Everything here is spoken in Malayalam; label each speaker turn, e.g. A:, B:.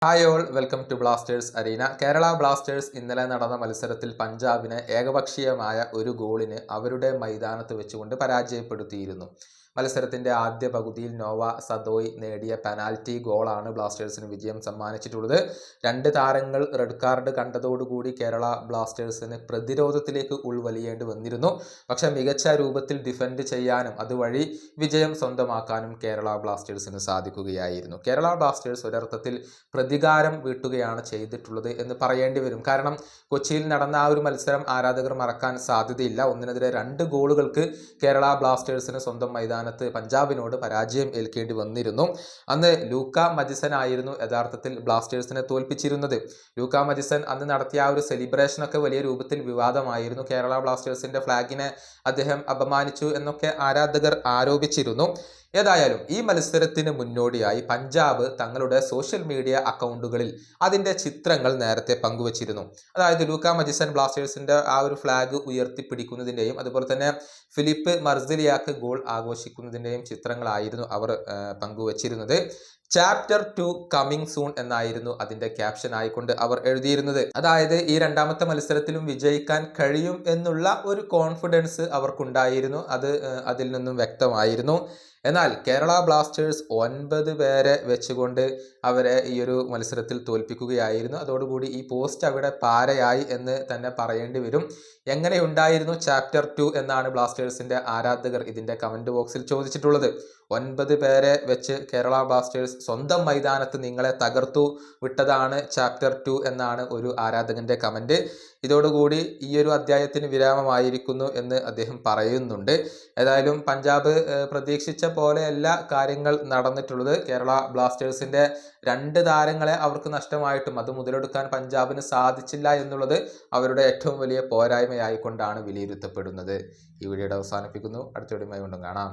A: Hi all welcome to Blasters Arena. Kerala Blasters ഇന്നലെ നടന്ന മത്സരത്തിൽ പഞ്ചാബിനെ ഏകപക്ഷീയമായ ഒരു ഗോളിന് അവരുടെ മൈതാനത്ത് വെച്ചുകൊണ്ട് പരാജയപ്പെടുത്തിയിരുന്നു. മത്സരത്തിന്റെ ആദ്യ പകുതിയിൽ നോവ സദോയ് നേടിയ പെനാൽറ്റി ഗോളാണ് ബ്ലാസ്റ്റേഴ്സിന് വിജയം സമ്മാനിച്ചിട്ടുള്ളത്. രണ്ട് താരങ്ങൾ റെഡ് കാർഡ് കണ്ടതോടുകൂടി കേരള ബ്ലാസ്റ്റേഴ്സിന് പ്രതിരോധത്തിലേക്ക് ഉൾവലിയേണ്ടി വന്നിരുന്നു. പക്ഷെ മികച്ച രൂപത്തിൽ ഡിഫെൻഡ് ചെയ്യാനും അതുവഴി വിജയം സ്വന്തമാക്കാനും കേരള ബ്ലാസ്റ്റേഴ്സിന് സാധിക്കുകയായിരുന്നു. കേരള ബ്ലാസ്റ്റേഴ്സ് ഒരർത്ഥത്തിൽ പ്രതികാരം വീട്ടുകയാണ് ചെയ്തിട്ടുള്ളത് എന്ന് പറയേണ്ടി വരും. കാരണം കൊച്ചിയിൽ നടന്ന ആ ഒരു മത്സരം ആരാധകർ മറക്കാൻ സാധ്യതയില്ല. 1-2 ഗോളുകൾക്ക് കേരള ബ്ലാസ്റ്റേഴ്സിന് സ്വന്തം മൈതാനത്ത് പഞ്ചാബിനോട് പരാജയം ഏൽക്കേണ്ടി വന്നിരുന്നു. അന്ന് ലൂക്ക മജിസൺ ആയിരുന്നു യഥാർത്ഥത്തിൽ ബ്ലാസ്റ്റേഴ്സിനെ തോൽപ്പിച്ചിരുന്നത്. ലൂക്ക മജിസൺ അന്ന് നടത്തിയ ആ ഒരു സെലിബ്രേഷനൊക്കെ വലിയ രൂപത്തിൽ വിവാദമായിരുന്നു. കേരള ബ്ലാസ്റ്റേഴ്സിന്റെ ഫ്ലാഗിനെ അദ്ദേഹം അപമാനിച്ചു എന്നൊക്കെ ആരാധകർ ആരോപിച്ചിരുന്നു. ഏതായാലും ഈ മത്സരത്തിന് മുന്നോടിയായി പഞ്ചാബ് തങ്ങളുടെ സോഷ്യൽ മീഡിയ അക്കൗണ്ടുകളിൽ അതിൻ്റെ ചിത്രങ്ങൾ നേരത്തെ പങ്കുവച്ചിരുന്നു. അതായത് ലൂക്ക മജിസൺ ബ്ലാസ്റ്റേഴ്സിന്റെ ആ ഒരു ഫ്ലാഗ് ഉയർത്തിപ്പിടിക്കുന്നതിൻ്റെയും അതുപോലെ തന്നെ ഫിലിപ്പ് മർസിലിയാക്ക് ഗോൾ ആഘോഷിക്കുന്നതിൻ്റെയും ചിത്രങ്ങളായിരുന്നു അവർ പങ്കുവച്ചിരുന്നത്. ചാപ്റ്റർ 2 കമ്മിങ് സൂൺ എന്നായിരുന്നു അതിൻ്റെ ക്യാപ്ഷൻ ആയിക്കൊണ്ട് അവർ എഴുതിയിരുന്നത്. അതായത് ഈ രണ്ടാമത്തെ മത്സരത്തിലും വിജയിക്കാൻ കഴിയും എന്നുള്ള ഒരു കോൺഫിഡൻസ് അവർക്കുണ്ടായിരുന്നു. അത് അതിൽ നിന്നും വ്യക്തമായിരുന്നു. എന്നാൽ കേരള ബ്ലാസ്റ്റേഴ്സ് 9 പേരെ വെച്ചുകൊണ്ട് അവരെ ഈ ഒരു മത്സരത്തിൽ തോൽപ്പിക്കുകയായിരുന്നു. അതോടുകൂടി ഈ പോസ്റ്റ് അവിടെ പാരയായി എന്ന് തന്നെ പറയേണ്ടി വരും. എങ്ങനെയുണ്ടായിരുന്നു ചാപ്റ്റർ 2 എന്നാണ് ബ്ലാസ്റ്റേഴ്സിന്റെ ആരാധകർ ഇതിന്റെ കമന്റ് ബോക്സിൽ ചോദിച്ചിട്ടുള്ളത്. 9 പേരെ വെച്ച് കേരള ബ്ലാസ്റ്റേഴ്സ് സ്വന്തം മൈതാനത്ത് നിങ്ങളെ തകർത്തു വിട്ടതാണ് ചാപ്റ്റർ 2 എന്നാണ് ഒരു ആരാധകന്റെ കമന്റ്. ഇതോടുകൂടി ഈ ഒരു അധ്യായത്തിന് വിരാമമായിരിക്കുന്നു എന്ന് അദ്ദേഹം പറയുന്നുണ്ട്. ഏതായാലും പഞ്ചാബ് പ്രതീക്ഷിച്ച പോലെയല്ല കാര്യങ്ങൾ നടന്നിട്ടുള്ളത്. കേരള ബ്ലാസ്റ്റേഴ്സിന്റെ 2 താരങ്ങളെ അവർക്ക് നഷ്ടമായിട്ടും അത് മുതലെടുക്കാൻ പഞ്ചാബിന് സാധിച്ചില്ല എന്നുള്ളത് അവരുടെ ഏറ്റവും വലിയ പോരായ്മയായിക്കൊണ്ടാണ് വിലയിരുത്തപ്പെടുന്നത്. ഈ വീഡിയോയുടെ അവസാനിപ്പിക്കുന്നു. അടുത്ത വീഡിയോയുമായി വീണ്ടും കാണാം.